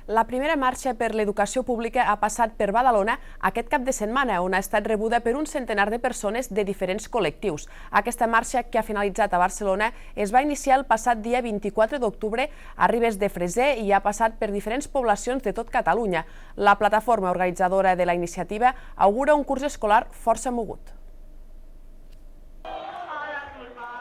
La primera marxa per l'educació pública ha passat per Badalona aquest cap de setmana, on ha estat rebuda per un centenar de persones de diferents col·lectius. Aquesta marxa, que ha finalitzat a Barcelona, es va iniciar el passat dia 24 d'octubre a Ribes de Freser i ha passat per diferents poblacions de tot Catalunya. La plataforma organitzadora de la iniciativa augura un curs escolar força mogut.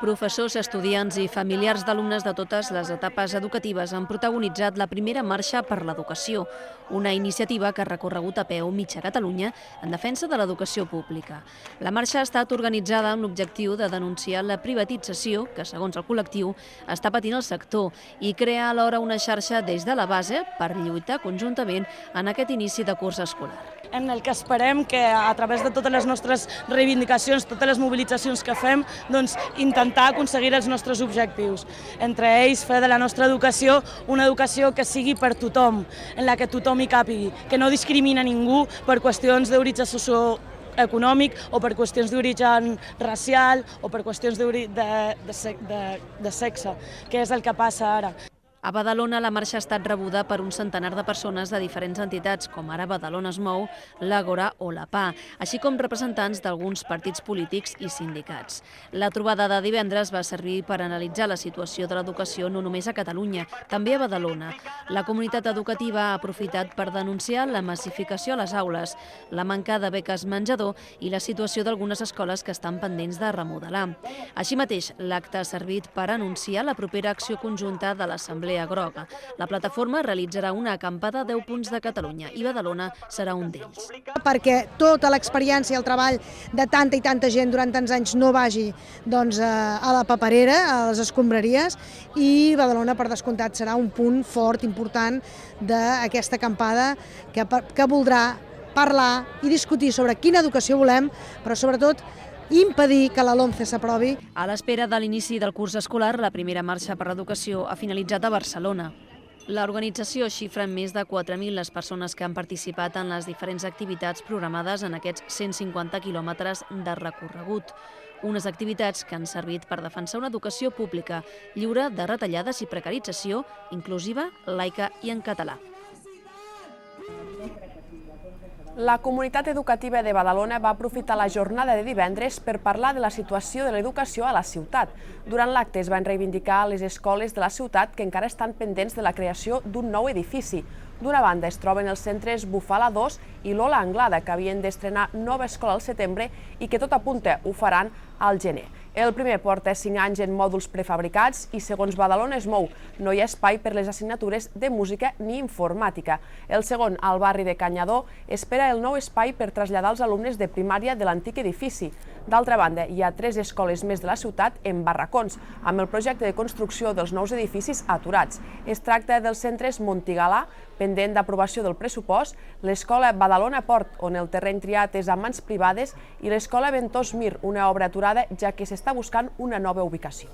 Professors, estudiants i familiars d'alumnes de totes les etapes educatives han protagonitzat la primera marxa per l'educació, una iniciativa que ha recorregut a peu mitja Catalunya en defensa de l'educació pública. La marxa ha estat organitzada amb l'objectiu de denunciar la privatització que, segons el col·lectiu, està patint el sector i crear alhora una xarxa des de la base per lluitar conjuntament en aquest inici de curs escolar. En el que esperem que a través de totes les nostres reivindicacions, totes les mobilitzacions que fem, intentar aconseguir els nostres objectius. Entre ells, fer de la nostra educació una educació que sigui per tothom, en la que tothom hi càpigui, que no discrimina ningú per qüestions d'origen socioeconòmic o per qüestions d'origen racial o per qüestions de sexe, que és el que passa ara. A Badalona, la marxa ha estat rebuda per un centenar de persones de diferents entitats, com ara Badalona es mou, l'Àgora o la PA, així com representants d'alguns partits polítics i sindicats. La trobada de divendres va servir per analitzar la situació de l'educació no només a Catalunya, també a Badalona. La comunitat educativa ha aprofitat per denunciar la massificació a les aules, la manca de beques menjador i la situació d'algunes escoles que estan pendents de remodelar. Així mateix, l'acte ha servit per anunciar la propera acció conjunta de l'Assemblea Groga. La plataforma realitzarà una acampada a 10 punts de Catalunya i Badalona serà un d'ells. Perquè tota l'experiència i el treball de tanta i tanta gent durant tants anys no vagi a la paperera, a les escombraries, i Badalona, per descomptat, serà un punt fort, important d'aquesta acampada que voldrà parlar i discutir sobre quina educació volem, però sobretot impedir que la LOMCE s'aprovi. A l'espera de l'inici del curs escolar, la primera marxa per l'educació ha finalitzat a Barcelona. L'organització xifra en més de 4.000 les persones que han participat en les diferents activitats programades en aquests 150 quilòmetres de recorregut. Unes activitats que han servit per defensar una educació pública lliure de retallades i precarització, inclusiva, laica i en català. La comunitat educativa de Badalona va aprofitar la jornada de divendres per parlar de la situació de l'educació a la ciutat. Durant l'acte es van reivindicar les escoles de la ciutat que encara estan pendents de la creació d'un nou edifici. D'una banda es troben els centres Bufala 2 i Lola Anglada, que havien d'estrenar nova escola al setembre i que tot apunta ho faran al gener. El primer porta 5 anys en mòduls prefabricats i, segons Badalona es mou, no hi ha espai per les assignatures de música ni informàtica. El segon, al barri de Canyadó, espera el nou espai per traslladar els alumnes de primària de l'antic edifici. D'altra banda, hi ha 3 escoles més de la ciutat en barracons, amb el projecte de construcció dels nous edificis aturats. Es tracta dels centres Montigalà, pendent d'aprovació del pressupost, l'escola Badalona Port, on el terreny triat és a mans privades, i l'escola Ventós Mir, una obra aturada ja que s'està buscant una nova ubicació.